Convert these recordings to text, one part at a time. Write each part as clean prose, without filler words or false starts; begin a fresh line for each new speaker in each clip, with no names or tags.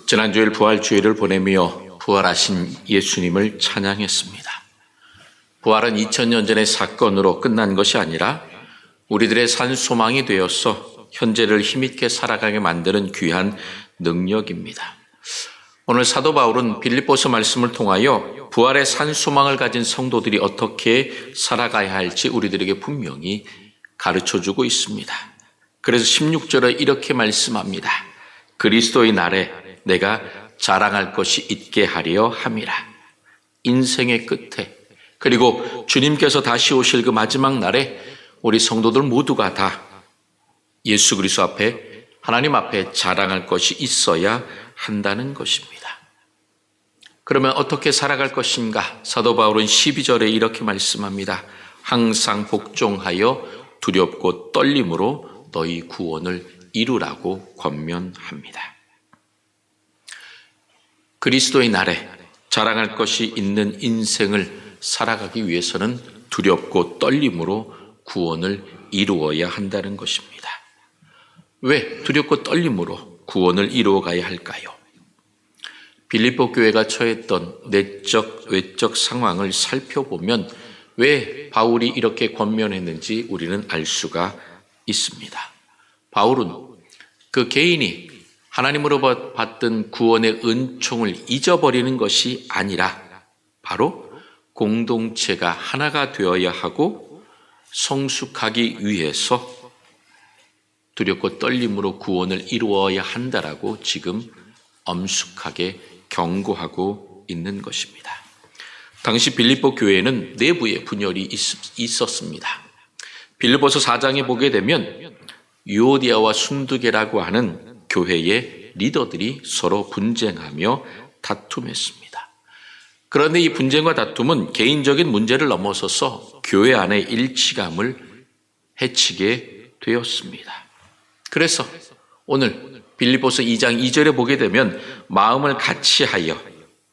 지난주일 부활주일을 보내며 부활하신 예수님을 찬양했습니다. 부활은 2000년 전의 사건으로 끝난 것이 아니라 우리들의 산 소망이 되어서 현재를 힘있게 살아가게 만드는 귀한 능력입니다. 오늘 사도 바울은 빌립보서 말씀을 통하여 부활의 산 소망을 가진 성도들이 어떻게 살아가야 할지 우리들에게 분명히 가르쳐주고 있습니다. 그래서 16절에 이렇게 말씀합니다. 그리스도의 날에 내가 자랑할 것이 있게 하려 함이라. 인생의 끝에 그리고 주님께서 다시 오실 그 마지막 날에 우리 성도들 모두가 다 예수 그리스도 앞에 하나님 앞에 자랑할 것이 있어야 한다는 것입니다. 그러면 어떻게 살아갈 것인가? 사도 바울은 12절에 이렇게 말씀합니다. 항상 복종하여 두렵고 떨림으로 너희 구원을 이루라고 권면합니다. 그리스도의 날에 자랑할 것이 있는 인생을 살아가기 위해서는 두렵고 떨림으로 구원을 이루어야 한다는 것입니다. 왜 두렵고 떨림으로 구원을 이루어 가야 할까요? 빌립보 교회가 처했던 내적, 외적 상황을 살펴보면 왜 바울이 이렇게 권면했는지 우리는 알 수가 있습니다. 바울은 그 개인이 하나님으로 받던 구원의 은총을 잊어버리는 것이 아니라 바로 공동체가 하나가 되어야 하고 성숙하기 위해서 두렵고 떨림으로 구원을 이루어야 한다라고 지금 엄숙하게 경고하고 있는 것입니다. 당시 빌립보 교회에는 내부에 분열이 있었습니다. 빌립보서 4장에 보게 되면 유오디아와 순두계라고 하는 교회의 리더들이 서로 분쟁하며 다툼했습니다. 그런데 이 분쟁과 다툼은 개인적인 문제를 넘어서서 교회 안의 일치감을 해치게 되었습니다. 그래서 오늘 빌립보서 2장 2절에 보게 되면 마음을 같이 하여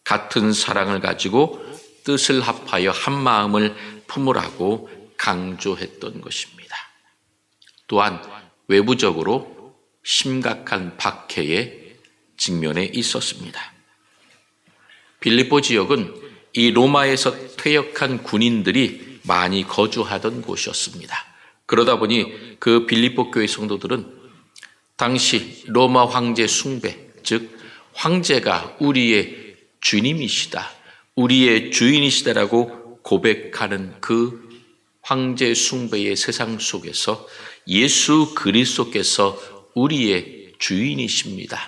같은 사랑을 가지고 뜻을 합하여 한 마음을 품으라고 강조했던 것입니다. 또한 외부적으로 심각한 박해에 직면해 있었습니다. 빌립보 지역은 이 로마에서 퇴역한 군인들이 많이 거주하던 곳이었습니다. 그러다 보니 그 빌립보 교회 성도들은 당시 로마 황제 숭배, 즉 황제가 우리의 주님이시다, 우리의 주인이시다라고 고백하는 그 황제 숭배의 세상 속에서 예수 그리스도께서 우리의 주인이십니다,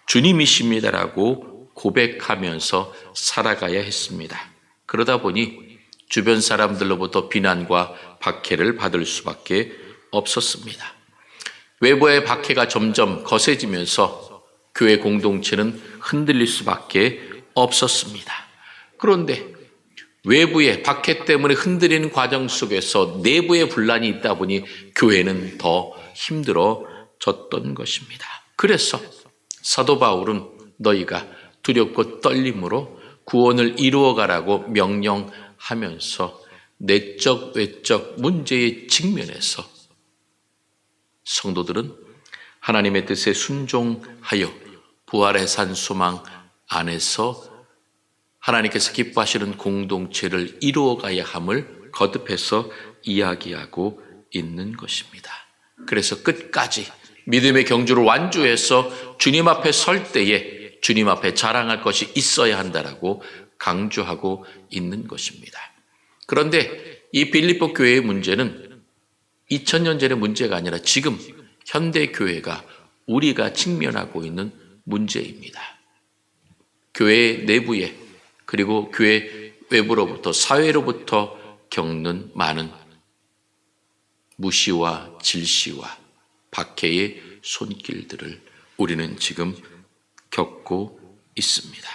주님이십니다라고 고백하면서 살아가야 했습니다. 그러다 보니 주변 사람들로부터 비난과 박해를 받을 수밖에 없었습니다. 외부의 박해가 점점 거세지면서 교회 공동체는 흔들릴 수밖에 없었습니다. 그런데 외부의 박해 때문에 흔들리는 과정 속에서 내부의 분란이 있다 보니 교회는 더 힘들어졌던 것입니다. 그래서 사도 바울은 너희가 두렵고 떨림으로 구원을 이루어가라고 명령하면서 내적 외적 문제의 직면에서 성도들은 하나님의 뜻에 순종하여 부활의 산 소망 안에서 하나님께서 기뻐하시는 공동체를 이루어가야 함을 거듭해서 이야기하고 있는 것입니다. 그래서 끝까지 믿음의 경주를 완주해서 주님 앞에 설 때에 주님 앞에 자랑할 것이 있어야 한다라고 강조하고 있는 것입니다. 그런데 이 빌립보 교회의 문제는 2000년 전의 문제가 아니라 지금 현대 교회가 우리가 직면하고 있는 문제입니다. 교회 내부에 그리고 교회 외부로부터 사회로부터 겪는 많은 무시와 질시와 박해의 손길들을 우리는 지금 겪고 있습니다.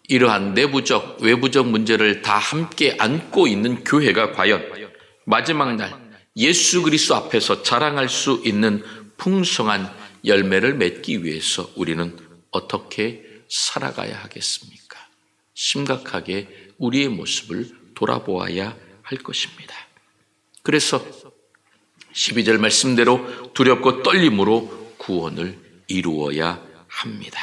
이러한 내부적 외부적 문제를 다 함께 안고 있는 교회가 과연 마지막 날 예수 그리스도 앞에서 자랑할 수 있는 풍성한 열매를 맺기 위해서 우리는 어떻게 살아가야 하겠습니까? 심각하게 우리의 모습을 돌아보아야 할 것입니다. 그래서 12절 말씀대로 두렵고 떨림으로 구원을 이루어야 합니다.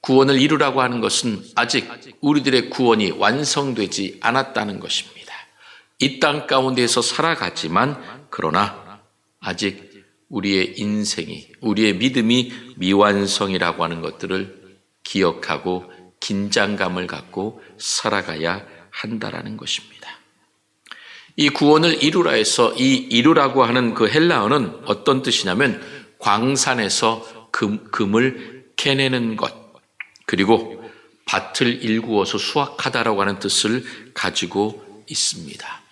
구원을 이루라고 하는 것은 아직 우리들의 구원이 완성되지 않았다는 것입니다. 이 땅 가운데에서 살아가지만 그러나 아직 우리의 인생이, 우리의 믿음이 미완성이라고 하는 것들을 기억하고 긴장감을 갖고 살아가야 한다라는 것입니다. 이 구원을 이루라 해서 이 이루라고 하는 그 헬라어는 어떤 뜻이냐면 광산에서 금을 캐내는 것, 그리고 밭을 일구어서 수확하다라고 하는 뜻을 가지고 있습니다.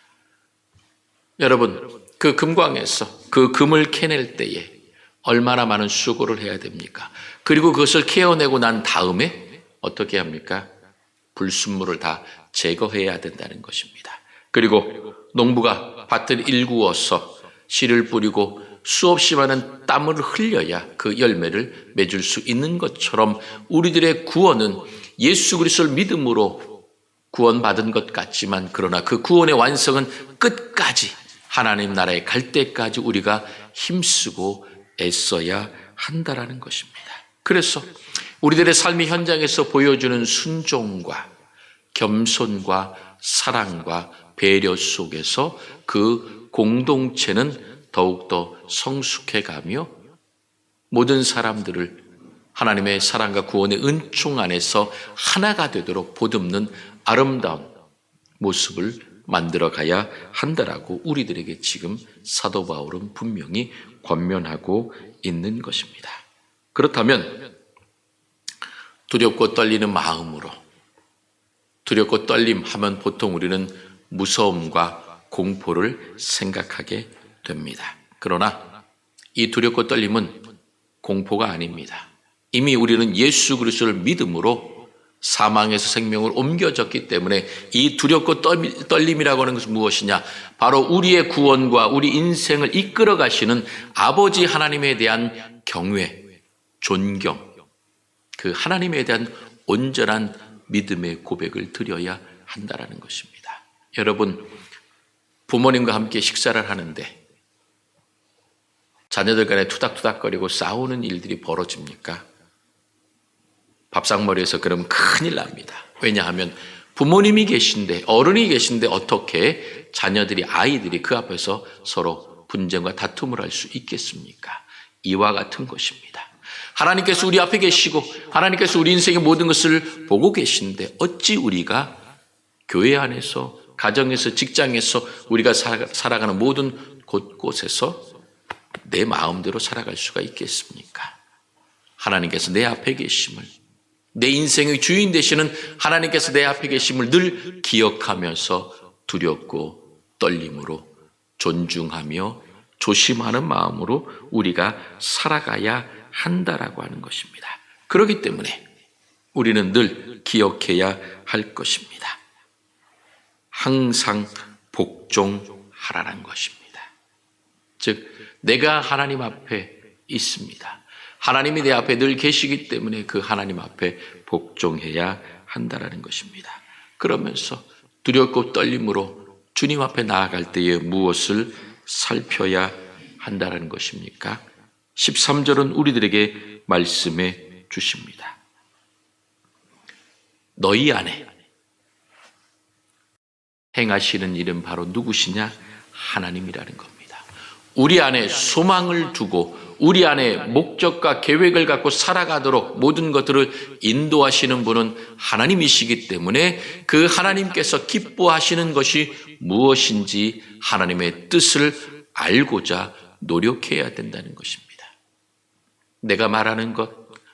여러분, 그 금광에서 그 금을 캐낼 때에 얼마나 많은 수고를 해야 됩니까? 그리고 그것을 캐어내고 난 다음에 어떻게 합니까? 불순물을 다 제거해야 된다는 것입니다. 그리고 농부가 밭을 일구어서 씨를 뿌리고 수없이 많은 땀을 흘려야 그 열매를 맺을 수 있는 것처럼 우리들의 구원은 예수 그리스도를 믿음으로 구원받은 것 같지만 그러나 그 구원의 완성은 끝까지 하나님 나라에 갈 때까지 우리가 힘쓰고 애써야 한다라는 것입니다. 그래서 우리들의 삶의 현장에서 보여주는 순종과 겸손과 사랑과 배려 속에서 그 공동체는 더욱더 성숙해가며 모든 사람들을 하나님의 사랑과 구원의 은총 안에서 하나가 되도록 보듬는 아름다운 모습을 만들어가야 한다라고 우리들에게 지금 사도 바울은 분명히 권면하고 있는 것입니다. 그렇다면 두렵고 떨리는 마음으로, 두렵고 떨림 하면 보통 우리는 무서움과 공포를 생각하게 됩니다. 그러나 이 두렵고 떨림은 공포가 아닙니다. 이미 우리는 예수 그리스도를 믿음으로 사망에서 생명으로 옮겨졌기 때문에 이 두렵고 떨림이라고 하는 것은 무엇이냐? 바로 우리의 구원과 우리 인생을 이끌어 가시는 아버지 하나님에 대한 경외, 존경, 그 하나님에 대한 온전한 믿음의 고백을 드려야 한다라는 것입니다. 여러분, 부모님과 함께 식사를 하는데 자녀들 간에 투닥투닥거리고 싸우는 일들이 벌어집니까? 밥상머리에서 그러면 큰일 납니다. 왜냐하면 부모님이 계신데, 어른이 계신데 어떻게 자녀들이, 아이들이 그 앞에서 서로 분쟁과 다툼을 할 수 있겠습니까? 이와 같은 것입니다. 하나님께서 우리 앞에 계시고 하나님께서 우리 인생의 모든 것을 보고 계신데 어찌 우리가 교회 안에서, 가정에서, 직장에서 우리가 살아가는 모든 곳곳에서 내 마음대로 살아갈 수가 있겠습니까? 하나님께서 내 앞에 계심을, 내 인생의 주인 되시는 하나님께서 내 앞에 계심을 늘 기억하면서 두렵고 떨림으로 존중하며 조심하는 마음으로 우리가 살아가야 한다라고 하는 것입니다. 그렇기 때문에 우리는 늘 기억해야 할 것입니다. 항상 복종하라는 것입니다. 즉 내가 하나님 앞에 있습니다. 하나님이 내 앞에 늘 계시기 때문에 그 하나님 앞에 복종해야 한다라는 것입니다. 그러면서 두렵고 떨림으로 주님 앞에 나아갈 때에 무엇을 살펴야 한다라는 것입니까? 13절은 우리들에게 말씀해 주십니다. 너희 안에 행하시는 일은 바로 누구시냐? 하나님이라는 겁니다. 우리 안에 소망을 두고 우리 안에 목적과 계획을 갖고 살아가도록 모든 것들을 인도하시는 분은 하나님이시기 때문에 그 하나님께서 기뻐하시는 것이 무엇인지 하나님의 뜻을 알고자 노력해야 된다는 것입니다. 내가 말하는 것,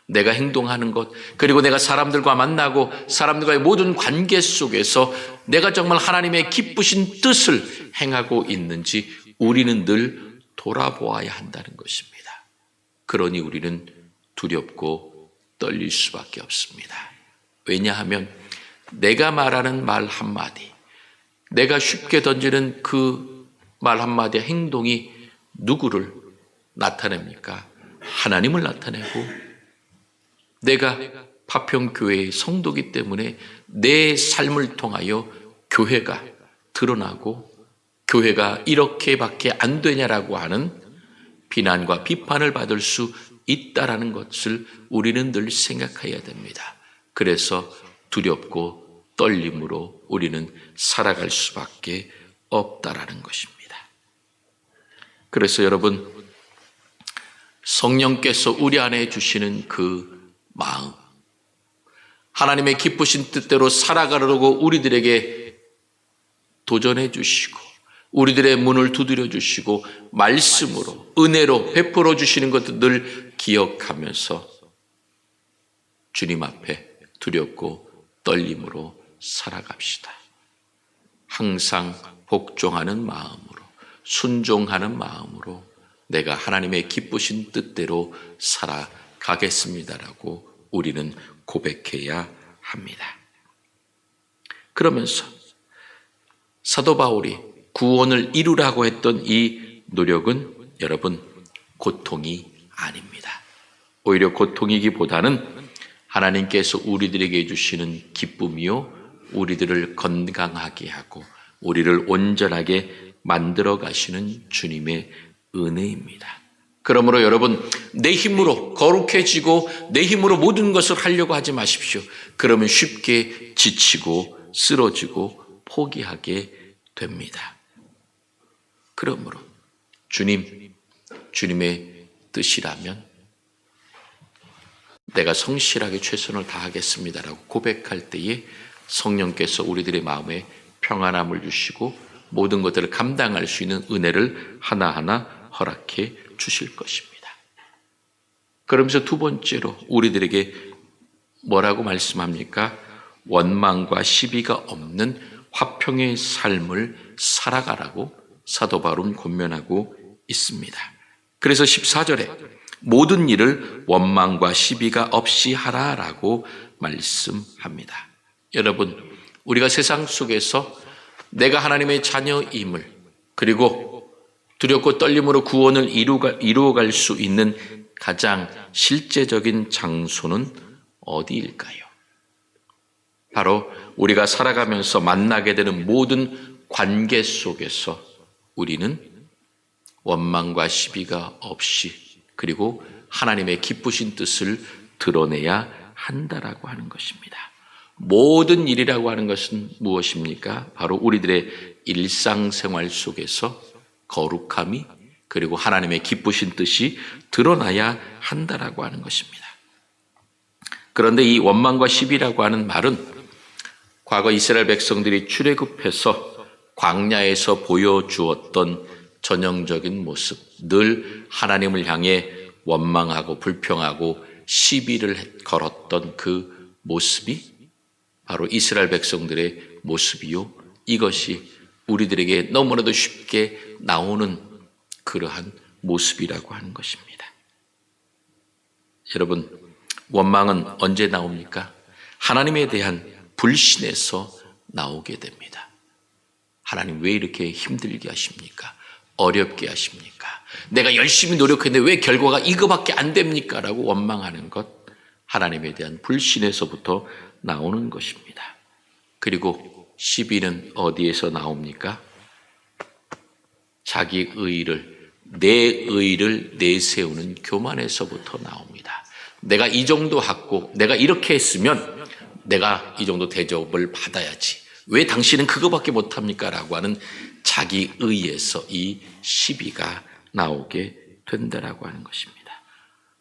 내가 행동하는 것, 그리고 내가 사람들과 만나고 사람들과의 모든 관계 속에서 내가 정말 하나님의 기쁘신 뜻을 행하고 있는지 우리는 늘 돌아보아야 한다는 것입니다. 그러니 우리는 두렵고 떨릴 수밖에 없습니다. 왜냐하면 내가 말하는 말 한마디, 내가 쉽게 던지는 그 말 한마디의 행동이 누구를 나타냅니까? 하나님을 나타내고 내가 파평교회의 성도이기 때문에 내 삶을 통하여 교회가 드러나고 교회가 이렇게밖에 안 되냐라고 하는 비난과 비판을 받을 수 있다라는 것을 우리는 늘 생각해야 됩니다. 그래서 두렵고 떨림으로 우리는 살아갈 수밖에 없다라는 것입니다. 그래서 여러분, 성령께서 우리 안에 주시는 그 마음, 하나님의 기쁘신 뜻대로 살아가려고 우리들에게 도전해 주시고 우리들의 문을 두드려 주시고 말씀으로 은혜로 베풀어 주시는 것도 늘 기억하면서 주님 앞에 두렵고 떨림으로 살아갑시다. 항상 복종하는 마음으로, 순종하는 마음으로 내가 하나님의 기쁘신 뜻대로 살아가겠습니다라고 우리는 고백해야 합니다. 그러면서 사도 바울이 구원을 이루라고 했던 이 노력은 여러분 고통이 아닙니다. 오히려 고통이기보다는 하나님께서 우리들에게 주시는 기쁨이요, 우리들을 건강하게 하고 우리를 온전하게 만들어 가시는 주님의 은혜입니다. 그러므로 여러분, 내 힘으로 거룩해지고 내 힘으로 모든 것을 하려고 하지 마십시오. 그러면 쉽게 지치고 쓰러지고 포기하게 됩니다. 그러므로 주님의 뜻이라면 내가 성실하게 최선을 다하겠습니다라고 고백할 때에 성령께서 우리들의 마음에 평안함을 주시고 모든 것들을 감당할 수 있는 은혜를 하나하나 허락해 주실 것입니다. 그러면서 두 번째로 우리들에게 뭐라고 말씀합니까? 원망과 시비가 없는 화평의 삶을 살아가라고 사도 바울은 권면하고 있습니다. 그래서 14절에 모든 일을 원망과 시비가 없이 하라라고 말씀합니다. 여러분, 우리가 세상 속에서 내가 하나님의 자녀임을, 그리고 두렵고 떨림으로 구원을 이루어갈 수 있는 가장 실제적인 장소는 어디일까요? 바로 우리가 살아가면서 만나게 되는 모든 관계 속에서 우리는 원망과 시비가 없이, 그리고 하나님의 기쁘신 뜻을 드러내야 한다라고 하는 것입니다. 모든 일이라고 하는 것은 무엇입니까? 바로 우리들의 일상생활 속에서 거룩함이, 그리고 하나님의 기쁘신 뜻이 드러나야 한다라고 하는 것입니다. 그런데 이 원망과 시비라고 하는 말은 과거 이스라엘 백성들이 출애굽해서 광야에서 보여주었던 전형적인 모습, 늘 하나님을 향해 원망하고 불평하고 시비를 걸었던 그 모습이 바로 이스라엘 백성들의 모습이요, 이것이 우리들에게 너무나도 쉽게 나오는 그러한 모습이라고 하는 것입니다. 여러분, 원망은 언제 나옵니까? 하나님에 대한 불신에서 나오게 됩니다. 하나님 왜 이렇게 힘들게 하십니까? 어렵게 하십니까? 내가 열심히 노력했는데 왜 결과가 이거밖에 안 됩니까? 라고 원망하는 것, 하나님에 대한 불신에서부터 나오는 것입니다. 그리고 시비는 어디에서 나옵니까? 자기 의를, 내 의를 내세우는 교만에서부터 나옵니다. 내가 이 정도 하고 내가 이렇게 했으면 내가 이 정도 대접을 받아야지, 왜 당신은 그거밖에 못합니까? 라고 하는 자기 의에서 이 시비가 나오게 된다라고 하는 것입니다.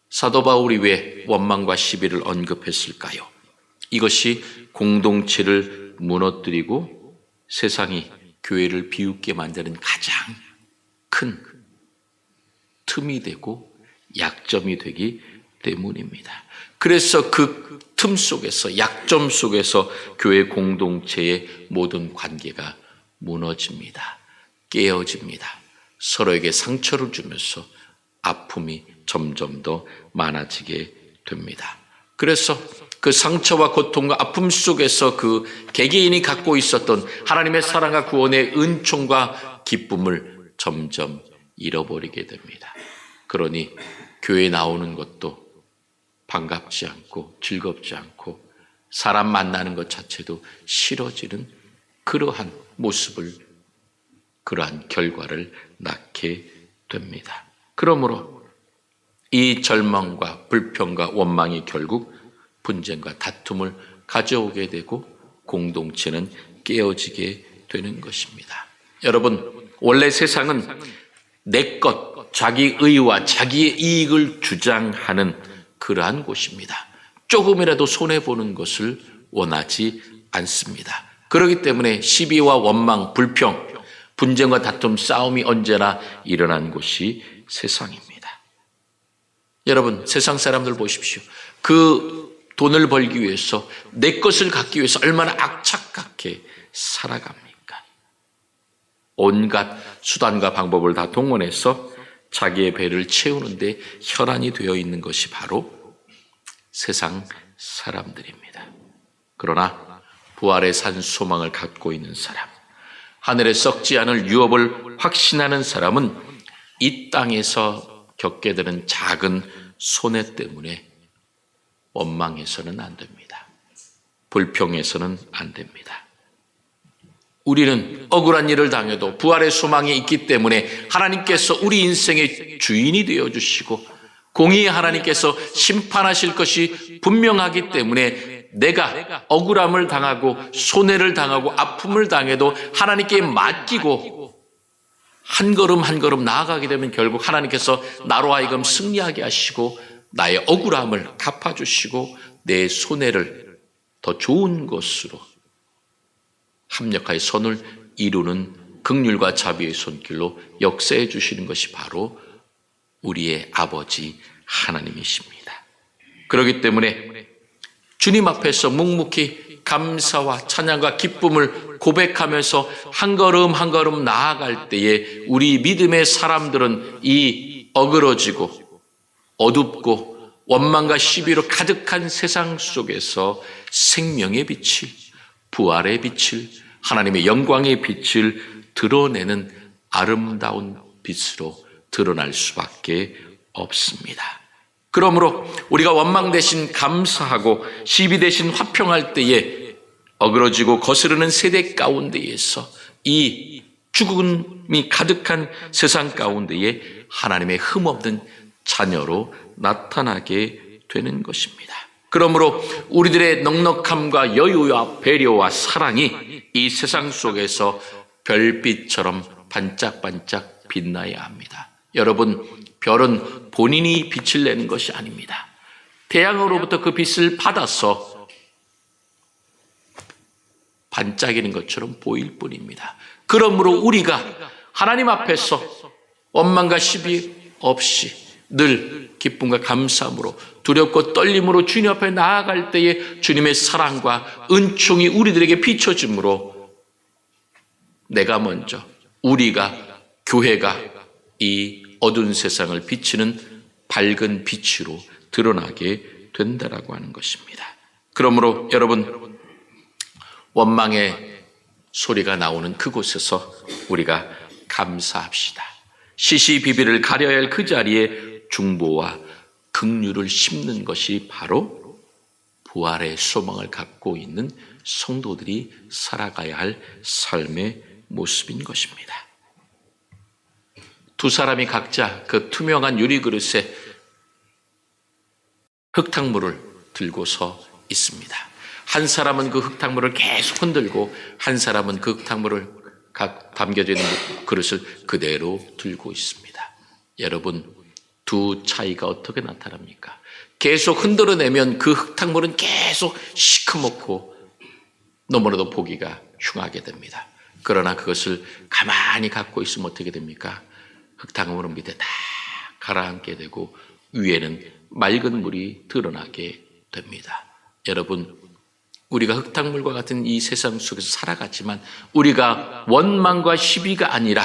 사도 바울이 왜 원망과 시비를 언급했을까요? 이것이 공동체를 무너뜨리고 세상이 교회를 비웃게 만드는 가장 큰 틈이 되고 약점이 되기 때문입니다. 그래서 그 틈 속에서, 약점 속에서 교회 공동체의 모든 관계가 무너집니다. 깨어집니다. 서로에게 상처를 주면서 아픔이 점점 더 많아지게 됩니다. 그래서 그 상처와 고통과 아픔 속에서 그 개개인이 갖고 있었던 하나님의 사랑과 구원의 은총과 기쁨을 점점 잃어버리게 됩니다. 그러니 교회에 나오는 것도 반갑지 않고 즐겁지 않고 사람 만나는 것 자체도 싫어지는 그러한 모습을, 그러한 결과를 낳게 됩니다. 그러므로 이 절망과 불평과 원망이 결국 분쟁과 다툼을 가져오게 되고 공동체는 깨어지게 되는 것입니다. 여러분, 원래 세상은 내 것, 자기 의와 자기의 이익을 주장하는 그러한 곳입니다. 조금이라도 손해보는 것을 원하지 않습니다. 그렇기 때문에 시비와 원망, 불평, 분쟁과 다툼, 싸움이 언제나 일어난 곳이 세상입니다. 여러분, 세상 사람들 보십시오. 그 돈을 벌기 위해서, 내 것을 갖기 위해서 얼마나 악착같게 살아갑니까? 온갖 수단과 방법을 다 동원해서 자기의 배를 채우는데 혈안이 되어 있는 것이 바로 세상 사람들입니다. 그러나 부활의 산 소망을 갖고 있는 사람, 하늘에 썩지 않을 유업을 확신하는 사람은 이 땅에서 겪게 되는 작은 손해 때문에 원망해서는 안 됩니다. 불평해서는 안 됩니다. 우리는 억울한 일을 당해도 부활의 소망이 있기 때문에 하나님께서 우리 인생의 주인이 되어주시고 공의의 하나님께서 심판하실 것이 분명하기 때문에 내가 억울함을 당하고 손해를 당하고 아픔을 당해도 하나님께 맡기고 한 걸음 한 걸음 나아가게 되면 결국 하나님께서 나로 하여금 승리하게 하시고 나의 억울함을 갚아주시고 내 손해를 더 좋은 것으로 합력하여 선을 이루는 긍휼과 자비의 손길로 역사해 주시는 것이 바로 우리의 아버지 하나님이십니다. 그렇기 때문에 주님 앞에서 묵묵히 감사와 찬양과 기쁨을 고백하면서 한 걸음 한 걸음 나아갈 때에 우리 믿음의 사람들은 이 어그러지고 어둡고 원망과 시비로 가득한 세상 속에서 생명의 빛을, 부활의 빛을, 하나님의 영광의 빛을 드러내는 아름다운 빛으로 드러날 수밖에 없습니다. 그러므로 우리가 원망 대신 감사하고 시비 대신 화평할 때에 어그러지고 거스르는 세대 가운데에서 이 죽음이 가득한 세상 가운데에 하나님의 흠없는 자녀로 나타나게 되는 것입니다. 그러므로 우리들의 넉넉함과 여유와 배려와 사랑이 이 세상 속에서 별빛처럼 반짝반짝 빛나야 합니다. 여러분, 별은 본인이 빛을 내는 것이 아닙니다. 태양으로부터 그 빛을 받아서 반짝이는 것처럼 보일 뿐입니다. 그러므로 우리가 하나님 앞에서 원망과 시비 없이 늘 기쁨과 감사함으로 두렵고 떨림으로 주님 앞에 나아갈 때에 주님의 사랑과 은총이 우리들에게 비춰짐으로 내가 먼저, 우리가, 교회가 이 어두운 세상을 비치는 밝은 빛으로 드러나게 된다라고 하는 것입니다. 그러므로 여러분, 원망의 소리가 나오는 그곳에서 우리가 감사합시다. 시시비비를 가려야 할 그 자리에 중보와 긍휼을 심는 것이 바로 부활의 소망을 갖고 있는 성도들이 살아가야 할 삶의 모습인 것입니다. 두 사람이 각자 그 투명한 유리그릇에 흙탕물을 들고서 있습니다. 한 사람은 그 흙탕물을 계속 흔들고 한 사람은 그 흙탕물을 각 담겨져 있는 그릇을 그대로 들고 있습니다. 여러분, 두 차이가 어떻게 나타납니까? 계속 흔들어내면 그 흙탕물은 계속 시커멓고 너무나도 보기가 흉하게 됩니다. 그러나 그것을 가만히 갖고 있으면 어떻게 됩니까? 흙탕물은 밑에 다 가라앉게 되고 위에는 맑은 물이 드러나게 됩니다. 여러분, 우리가 흙탕물과 같은 이 세상 속에서 살아갔지만 우리가 원망과 시비가 아니라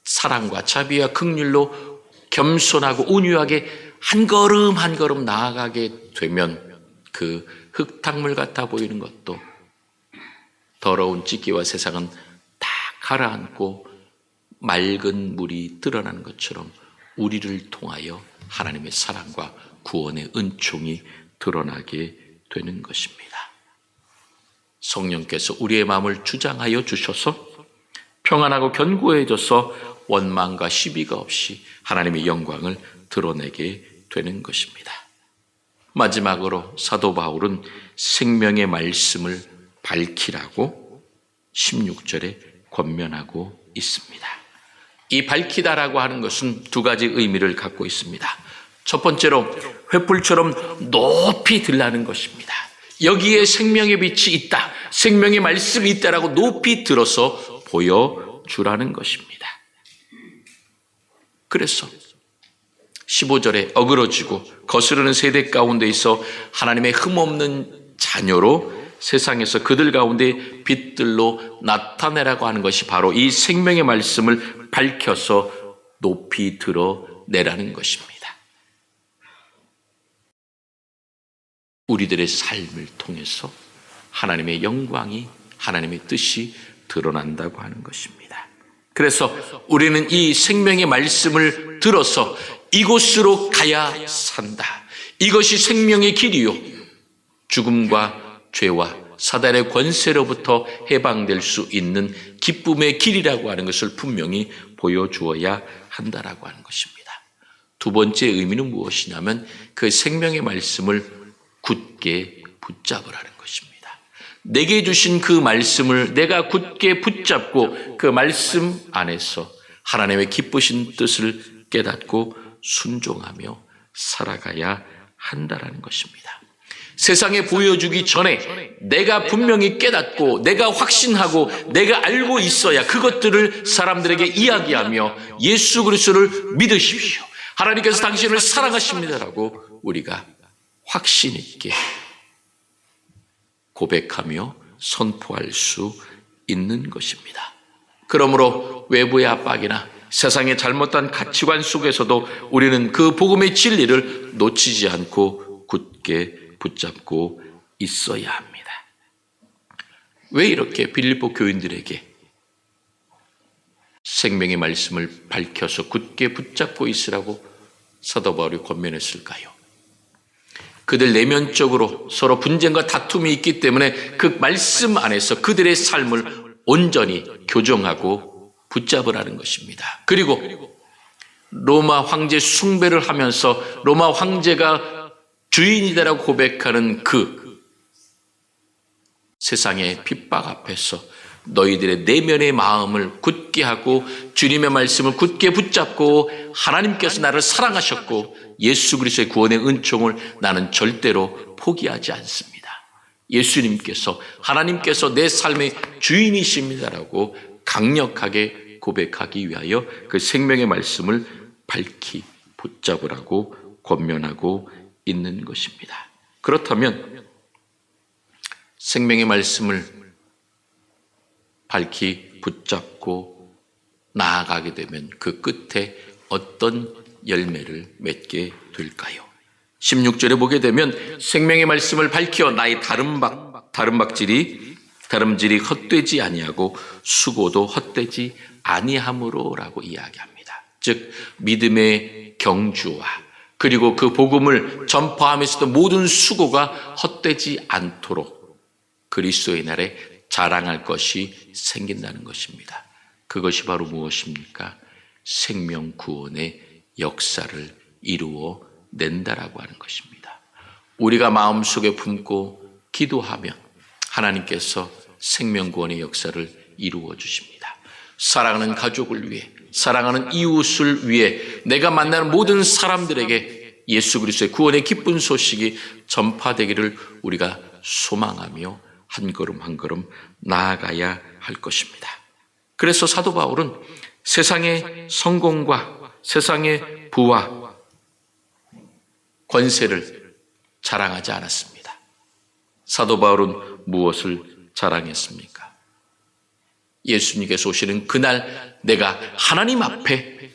사랑과 자비와 긍휼로 겸손하고 온유하게 한 걸음 한 걸음 나아가게 되면 그 흙탕물 같아 보이는 것도 더러운 찌개와 세상은 다 가라앉고 맑은 물이 드러나는 것처럼 우리를 통하여 하나님의 사랑과 구원의 은총이 드러나게 되는 것입니다. 성령께서 우리의 마음을 주장하여 주셔서 평안하고 견고해져서 원망과 시비가 없이 하나님의 영광을 드러내게 되는 것입니다. 마지막으로 사도 바울은 생명의 말씀을 밝히라고 16절에 권면하고 있습니다. 이 밝히다라고 하는 것은 두 가지 의미를 갖고 있습니다. 첫 번째로 횃불처럼 높이 들라는 것입니다. 여기에 생명의 빛이 있다, 생명의 말씀이 있다라고 높이 들어서 보여주라는 것입니다. 그래서 15절에 어그러지고 거스르는 세대 가운데 있어 하나님의 흠없는 자녀로 세상에서 그들 가운데 빛들로 나타내라고 하는 것이 바로 이 생명의 말씀을 밝혀서 높이 드러내라는 것입니다. 우리들의 삶을 통해서 하나님의 영광이, 하나님의 뜻이 드러난다고 하는 것입니다. 그래서 우리는 이 생명의 말씀을 들어서 이곳으로 가야 산다. 이것이 생명의 길이요, 죽음과 죄와 사단의 권세로부터 해방될 수 있는 기쁨의 길이라고 하는 것을 분명히 보여주어야 한다라고 하는 것입니다. 두 번째 의미는 무엇이냐면 그 생명의 말씀을 굳게 붙잡으라는 것입니다. 내게 주신 그 말씀을 내가 굳게 붙잡고 그 말씀 안에서 하나님의 기쁘신 뜻을 깨닫고 순종하며 살아가야 한다라는 것입니다. 세상에 보여주기 전에 내가 분명히 깨닫고 내가 확신하고 내가 알고 있어야 그것들을 사람들에게 이야기하며 예수 그리스도를 믿으십시오, 하나님께서 당신을 사랑하십니다라고 우리가 확신 있게 고백하며 선포할 수 있는 것입니다. 그러므로 외부의 압박이나 세상의 잘못된 가치관 속에서도 우리는 그 복음의 진리를 놓치지 않고 굳게 붙잡고 있어야 합니다. 왜 이렇게 빌립보 교인들에게 생명의 말씀을 밝혀서 굳게 붙잡고 있으라고 사도 바울이 권면했을까요? 그들 내면적으로 서로 분쟁과 다툼이 있기 때문에 그 말씀 안에서 그들의 삶을 온전히 교정하고 붙잡으라는 것입니다. 그리고 로마 황제 숭배를 하면서 로마 황제가 주인이다라고 고백하는 그 세상의 핍박 앞에서 너희들의 내면의 마음을 굳게 하고 주님의 말씀을 굳게 붙잡고 하나님께서 나를 사랑하셨고 예수 그리스도의 구원의 은총을 나는 절대로 포기하지 않습니다. 예수님께서, 하나님께서 내 삶의 주인이십니다라고 강력하게 고백하기 위하여 그 생명의 말씀을 밝히 붙잡으라고 권면하고 있는 것입니다. 그렇다면 생명의 말씀을 밝히 붙잡고 나아가게 되면 그 끝에 어떤 열매를 맺게 될까요? 16절에 보게 되면 생명의 말씀을 밝혀 나의 다름질이 헛되지 아니하고 수고도 헛되지 아니함으로라고 이야기합니다. 즉 믿음의 경주와 그리고 그 복음을 전파하면서도 모든 수고가 헛되지 않도록 그리스도의 날에 자랑할 것이 생긴다는 것입니다. 그것이 바로 무엇입니까? 생명 구원의 역사를 이루어 낸다라고 하는 것입니다. 우리가 마음속에 품고 기도하면 하나님께서 생명 구원의 역사를 이루어 주십니다. 사랑하는 가족을 위해, 사랑하는 이웃을 위해, 내가 만나는 모든 사람들에게 예수 그리스도의 구원의 기쁜 소식이 전파되기를 우리가 소망하며 한 걸음 한 걸음 나아가야 할 것입니다. 그래서 사도 바울은 세상의 성공과 세상의 부와 권세를 자랑하지 않았습니다. 사도 바울은 무엇을 자랑했습니까? 예수님께서 오시는 그날 내가 하나님 앞에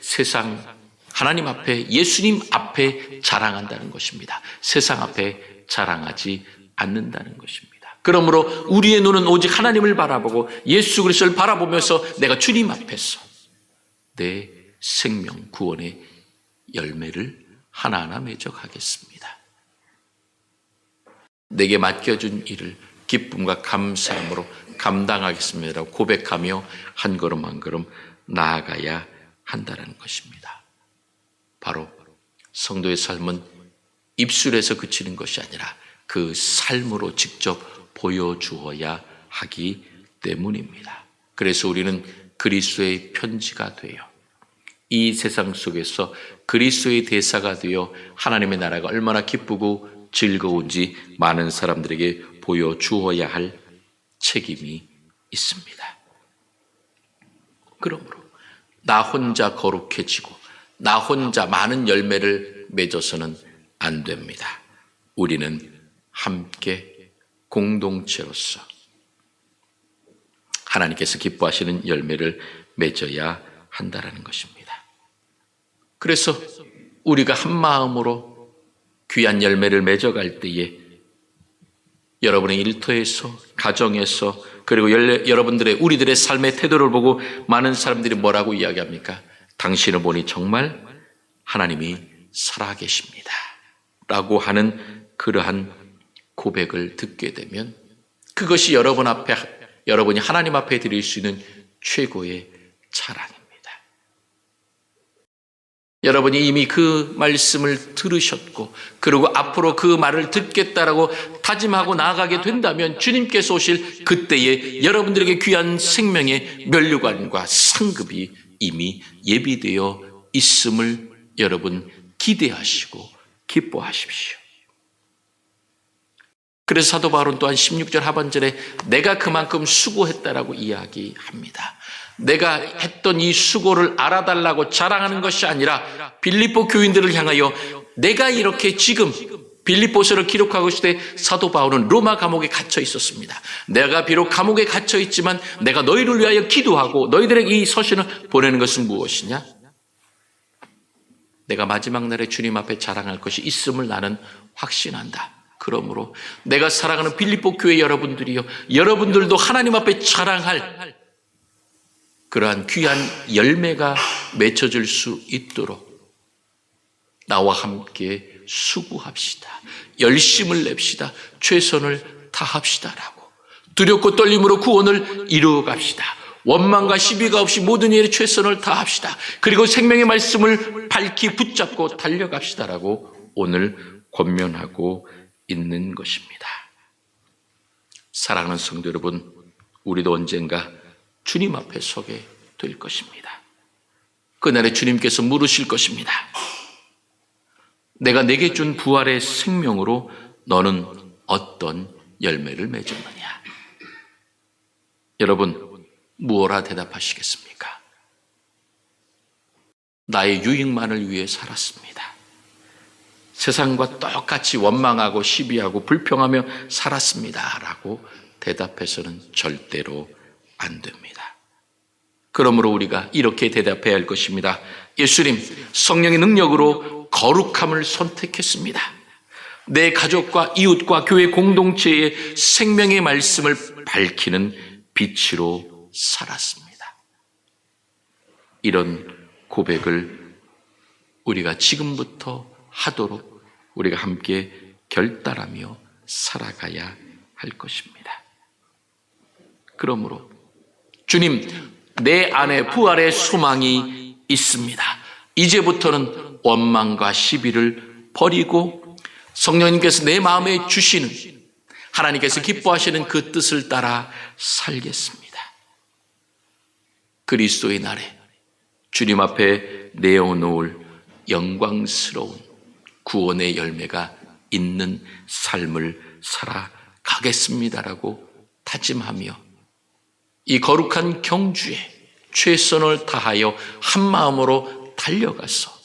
하나님 앞에 예수님 앞에 자랑한다는 것입니다. 세상 앞에 자랑하지 않는다는 것입니다. 그러므로 우리의 눈은 오직 하나님을 바라보고 예수 그리스도를 바라보면서 내가 주님 앞에서 내 생명 구원의 열매를 하나하나 맺어가겠습니다. 내게 맡겨준 일을 기쁨과 감사함으로 감당하겠습니다라고 고백하며 한 걸음 한 걸음 나아가야 한다는 것입니다. 바로 성도의 삶은 입술에서 그치는 것이 아니라 그 삶으로 직접 보여주어야 하기 때문입니다. 그래서 우리는 그리스도의 편지가 되어 이 세상 속에서 그리스도의 대사가 되어 하나님의 나라가 얼마나 기쁘고 즐거운지 많은 사람들에게 보여주어야 할 책임이 있습니다. 그러므로 나 혼자 거룩해지고 나 혼자 많은 열매를 맺어서는 안 됩니다. 우리는 함께 공동체로서 하나님께서 기뻐하시는 열매를 맺어야 한다는 것입니다. 그래서 우리가 한 마음으로 귀한 열매를 맺어갈 때에 여러분의 일터에서, 가정에서, 그리고 여러분들의 우리들의 삶의 태도를 보고 많은 사람들이 뭐라고 이야기합니까? 당신을 보니 정말 하나님이 살아계십니다 라고 하는 그러한 고백을 듣게 되면 그것이 여러분이 하나님 앞에 드릴 수 있는 최고의 자랑입니다. 여러분이 이미 그 말씀을 들으셨고 그리고 앞으로 그 말을 듣겠다라고 다짐하고 나아가게 된다면 주님께서 오실 그때에 여러분들에게 귀한 생명의 면류관과 상급이 이미 예비되어 있음을 여러분 기대하시고 기뻐하십시오. 그래서 사도 바울은 또한 16절 하반절에 내가 그만큼 수고했다라고 이야기합니다. 내가 했던 이 수고를 알아달라고 자랑하는 것이 아니라 빌립보 교인들을 향하여 내가 이렇게 지금 빌립보서를 기록하고 있을 때 사도 바울은 로마 감옥에 갇혀 있었습니다. 내가 비록 감옥에 갇혀 있지만 내가 너희를 위하여 기도하고 너희들에게 이 서신을 보내는 것은 무엇이냐? 내가 마지막 날에 주님 앞에 자랑할 것이 있음을 나는 확신한다. 그러므로 내가 사랑하는 빌립보 교회 여러분들이요, 여러분들도 하나님 앞에 자랑할 그러한 귀한 열매가 맺혀질 수 있도록 나와 함께 수고합시다. 열심을 냅시다. 최선을 다합시다라고 두렵고 떨림으로 구원을 이루어갑시다. 원망과 시비가 없이 모든 일에 최선을 다합시다. 그리고 생명의 말씀을 밝히 붙잡고 달려갑시다라고 오늘 권면하고 있는 것입니다. 사랑하는 성도 여러분, 우리도 언젠가 주님 앞에 서게 될 것입니다. 그날에 주님께서 물으실 것입니다. 내가 내게 준 부활의 생명으로 너는 어떤 열매를 맺었느냐? 여러분, 무엇라 대답하시겠습니까? 나의 유익만을 위해 살았습니다. 세상과 똑같이 원망하고 시비하고 불평하며 살았습니다 라고 대답해서는 절대로 안 됩니다. 그러므로 우리가 이렇게 대답해야 할 것입니다. 예수님, 성령의 능력으로 거룩함을 선택했습니다. 내 가족과 이웃과 교회 공동체의 생명의 말씀을 밝히는 빛으로 살았습니다. 이런 고백을 우리가 지금부터 하도록 우리가 함께 결단하며 살아가야 할 것입니다. 그러므로 주님, 내 안에 부활의 소망이 있습니다. 이제부터는 원망과 시비를 버리고 성령님께서 내 마음에 주시는 하나님께서 기뻐하시는 그 뜻을 따라 살겠습니다. 그리스도의 날에 주님 앞에 내어놓을 영광스러운 구원의 열매가 있는 삶을 살아가겠습니다라고 다짐하며 이 거룩한 경주에 최선을 다하여 한 마음으로 달려가서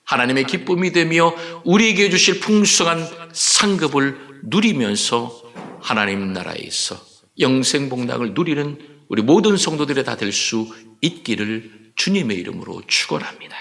하나님의 기쁨이 되며 우리에게 주실 풍성한 상급을 누리면서 하나님 나라에서 영생복락을 누리는 우리 모든 성도들이 다 될 수 있기를 주님의 이름으로 축원합니다.